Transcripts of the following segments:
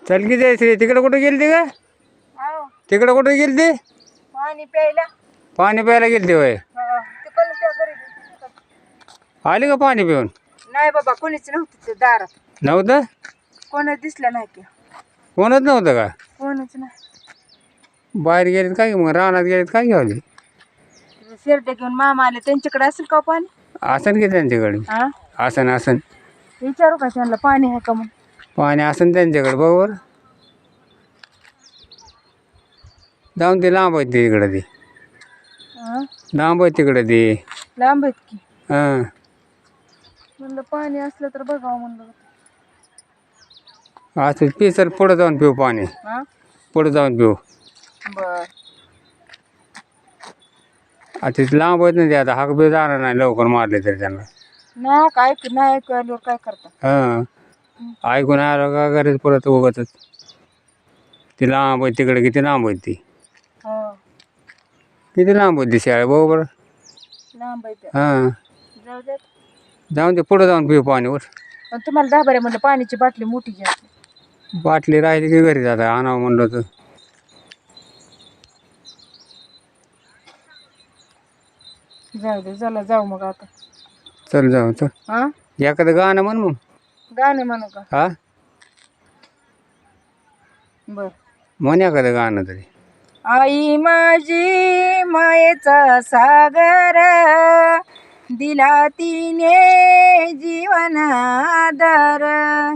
चल की जयश्री, तिकडे कुठे गेलती का? आहो, तिकडे कुठे गेलती? पाणी प्यायला. पाणी प्यायला गेलती होय. तिकडं त्या घरी गेली. आली का पाणी पिऊन? नाही बाबा, कोणीच नव्हतं ते दारात. नव्हतं? कोणच दिसलं नाही की. कोणच नव्हतं का? कोणच नाही. बाहेर गेलेत काय मग? रानात गेलेत काय घेऊन? शेरटे घेऊन मामा आले, त्यांच्याकडे असेल का पाणी? आसन की त्यांच्याकडे. हा, आसन आसन विचारू का त्यांना पाणी आहे का म्हणून? पाणी आसन त्यांच्याकडे बरोबर. जाऊन ते लांब आहे तिकडे ती. हा, लांब आहे तिकडे ती. लांब आहेत की. हां म्हणलं पाणी असलं तर बघावं म्हणलं. असं पी सर, पुढं जाऊन पिऊ पाणी. हा, पुढं जाऊन पिऊ. बर. आता तिथे लांब आहेत ना ते, आता हाक बी जाणार नाही लवकर मारले तरी त्यांना. नाही काय नाही ऐकू आल्यावर काय करता? हां ऐकून आलं का करायचं परत उगाचच. ती लांब आहे तिकडे, किती लांब आहे ती. हो, किती लांब आहे ती शाळा बरोबर. लांब आहे. हां जाऊ द्या. जाऊन ते पुढं जाऊन पिऊ पाणी. वर पण तुम्हाला दहा बरे म्हणलं पाण्याची बाटली मोठी घ्या. बाटली राहिली की घरी जाता आणावं म्हणलं तर. जाऊ दे, चला जाऊ मग आता. चल जाऊ चल. हा, एखादं गाणं म्हण मग. गाणं म्हणू का? हा बर. म्हण एखादं गाणं तरी. आई माझी मायेचा सागर, दिला तिने जीवन आधार.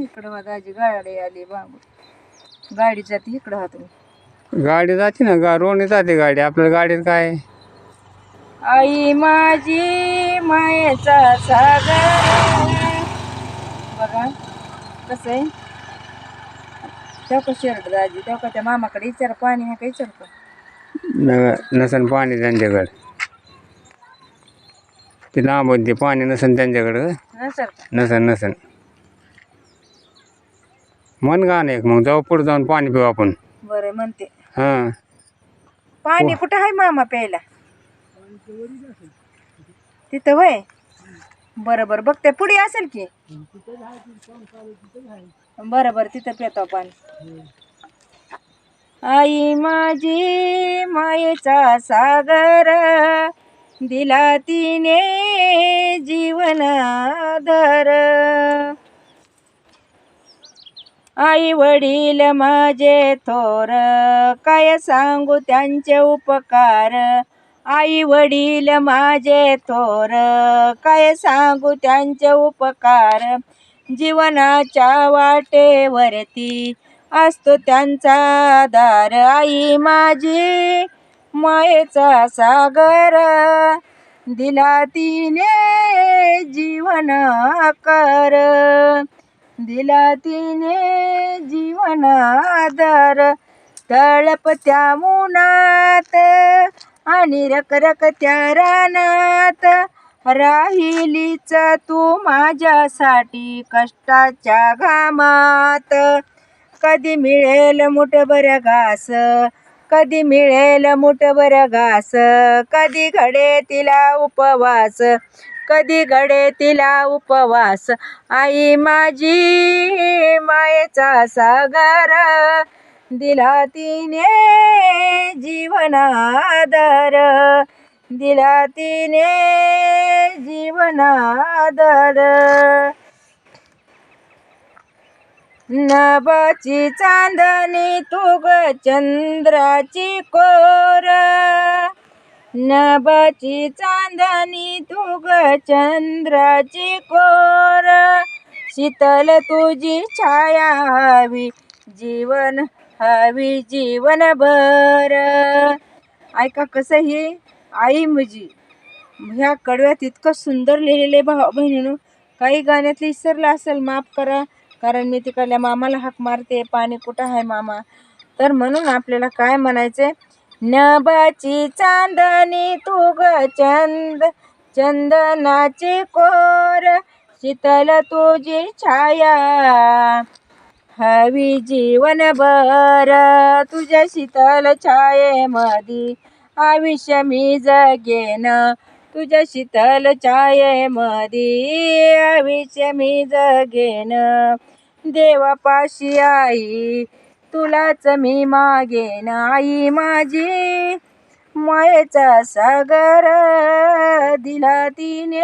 इकडं माझी गाडी आली बाबू, गाडी जाते इकडं हा तुम्ही. गाडी जाते ना, रोडने जाते गाडी, आपल्याला गाडीत काय. आई माझी मायेचा सागर. बघा कसं आहे. तेव्हा शर्ट दाजी, तेव्हा त्या मामाकडे विचार पाणी आहे का विचार का? नसन पाणी त्यांच्याकडे. ते लांब होते ते पाणी नसन त्यांच्याकडं. नसेल का? नसन नसन. म्हण गाणं एक मग, जाऊ पुढे जाऊन पाणी पिऊ आपण. बरं म्हणते. हां पाणी कुठं आहे मामा प्यायला? तिथं वय. बरं बरं बघते, पुढे असेल की. बरं बरं, तिथं पितो पाणी. आई माझी मायेचा सागर, दिला तिने जीवन आधार. आई वडील माझे थोर, काय सांगू त्यांचे उपकार. आई वडील माझे थोर, काय सांगू त्यांचे उपकार. जीवनाच्या वाटेवरती असतो त्यांचा आधार. आई माझी मायेचा सागर, दिला तिने जीवन आकार. दिला तिने जीवन आधार. तळपत्या उन्हात आणि रखरखत्या रानात, राहिलीच तू माझ्यासाठी कष्टाच्या घामात. कधी मिळेल मुठभर घास, कधी मिळेल मुठभर घास. कधी घडे तिला उपवास, कधी घडे तिला उपवास. आई माझी मायेचा सागर, दिला तिने जीवन आधार. दिला तिने जीवन आधार. नभाची चांदणी तू ग चंद्राची कोर, नभाची चांदणी तू ग चंद्राची कोर. शीतल तुझी छाया हवी, जीवन हवी जीवनभर. ऐका कसं हे आई माझी ह्या कडव्यात इतकं सुंदर लिहिलेले भाऊ बहिणीनं. काही गाण्यातलं विसरलं असेल माफ करा, कारण मी तिकडल्या मामाला हाक मारते, पाणी कुठं आहे मामा. तर म्हणून आपल्याला काय म्हणायचंय. नभाची चांदणी तू ग चंदनाची कोर, शीतल तुझी छाया हवी जीवनभर. तुझ्या शीतल छायेमधी आयुष्य मी जगेन, तुझ्या शीतल छायेमधी आयुष्य मी जगेन. देवापाशी आई तुलाच मी मागेन आई माझी मायेचा सागर दिला तिने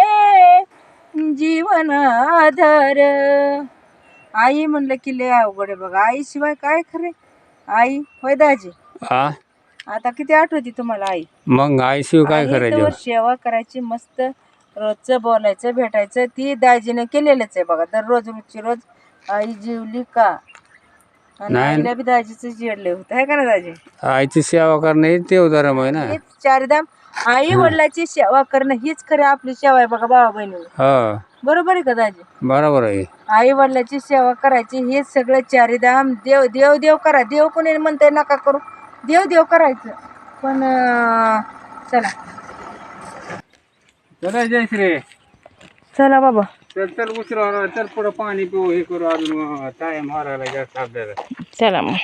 जीवन आधार. आई म्हणलं की लय अवघड आहे बघा. आईशिवाय काय खरे. आई होय दाजी. हा आता किती आठवती तुम्हाला आई. मग आईशिवाय काय आणि करायचं. तोवर सेवा करायची मस्त रोजचं बोलायचं भेटायचं ती दाजीने केलेलंच आहे बघा. दररोज रोजची रोज आई जीवली का आणि नाही. आईला बी दाजीचं जेडले होत आहे का ना दाजी. आईची सेवा करणं हे देवधर्म आहे ना. हीच चारधाम आई वडिलाची सेवा करणं हीच खरी आपली सेवा आहे बघा भावा बहिणी. हा बरोबर आहे का दाजी. बरोबर आहे. आई वडिलाची सेवा करायची हेच सगळं चारिधाम. देव देव देव करा. देव कोणी म्हणतंय नका करू. देव देव करायचं पण चला चला जयश्री. चला बाबा. चल चल उचला चल पुढं पाणी पिऊ हे करू अजून टाइम मारायला जास्त आपल्याला. चला मग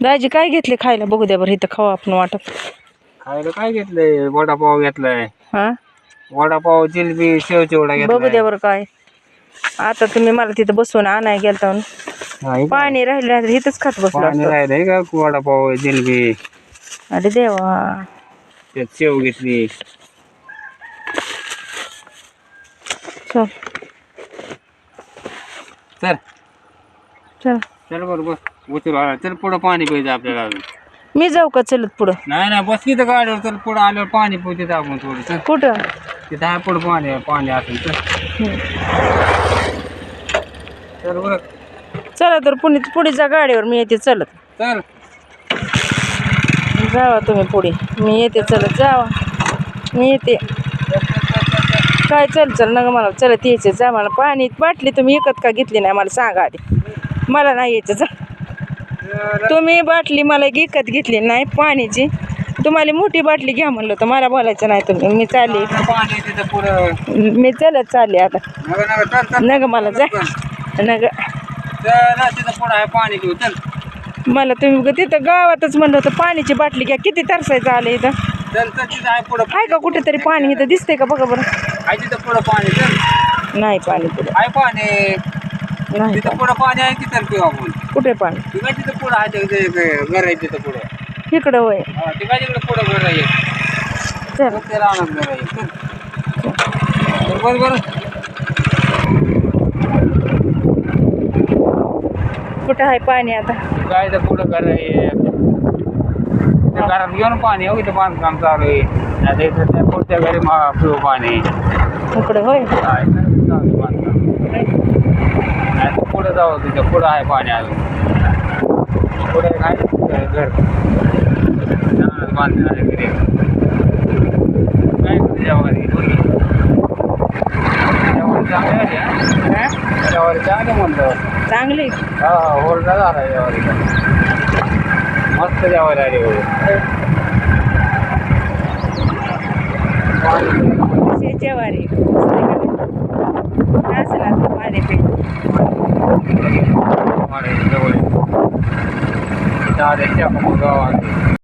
दाजी काय घेतले खायला बघू द्या बरं. इथं खाऊ आपण वाटत. खायला काय घेतलंय. वडापाव घेतलाय. हा वडापाव जिलबी शेव चिवडा बघू घेतलाय. द्या बरं काय. आता तुम्ही मला तिथं बसवून आणाय गेलता नाही का? पाणी राहिलं तर इथंच खात बसलो पाणी असतो. राहिलंय का. वडापाव जिलबी अरे देवा. त्यात शेव घेतली. चल चल चल चल बरोबर उचलू. चल पुढं पाणी प्यायचं आपल्याला अजून. मी जाऊ का चलत पुढं. नाही नाही बस तिथं गाडीवर. चल पुढं आल्यावर पाणी पिऊ तिथं आपण थोडं. चल कुठं. तिथं आहे पुढं पाणी पाणी असेल. चल चल बरं. चला तर पुढे जा गाडीवर मी येते चलत. चल जावा तुम्ही पुढे मी येते चलत. जावा मी येते. काय चल चल नका मला चलत यायचं. जा मला पाणी बाटली तुम्ही विकत का घेतली नाही मला सांगा आधी. मला नाही यायचं. जा तुम्ही बाटली मला विकत घेतली नाही पाण्याची. तुम्हाला मोठी बाटली घ्या म्हणलं तर मला बोलायचं नाही तुम्ही. मी चालली. पाणी तिथं पुढं. मी चलत चालली आता. नका नका चल चल. नका मला जा नका. चल तिथं पुढं आहे पाणी पिऊ. चल मला तुम्ही तिथं गावातच म्हणलं होतं पाण्याची बाटली घ्या. किती तरसायचं आलं इथं. चल चल तिथं आहे पुढं. आहे का कुठेतरी पाणी इथं दिसतंय का बघा बरं. आहे तिथं पुढं पाणी. चल नाही पाणी पुढे आहे पाणी. नाही. तिथं पुढं पाणी आहे की चल पिऊ आपण. कुठे पाणी. ती काय तिथं पुढं आहे ते घर आहे तिथं पुढं. इकडं होय. ती काय तिकडं पुढं घर आहे. चल ते राहणार घर आहे. चल बरं बरं. कुठं आहे पाणी आता. काय तर पुढं घर आहे. त्या घरात घेऊन पाणी हो. इथं बांधकाम चालू आहे. नाही तर त्या पुढच्या घरी पिऊ पाणी. इकडं होय. आहे ना चालू बांधकाम. नाही तर पुढं जाऊ. तिथं पुढं आहे पाणी अजून. पुढे आहे घर बांधले आहे घरी. काय त्याच्यावर त्याच्यावर चांगले म्हणलं. चांगली. हा ओरडा झाला यावर. मस्त जेवायला आले. शेच्यावारी असं पाणी पे जवळ गावात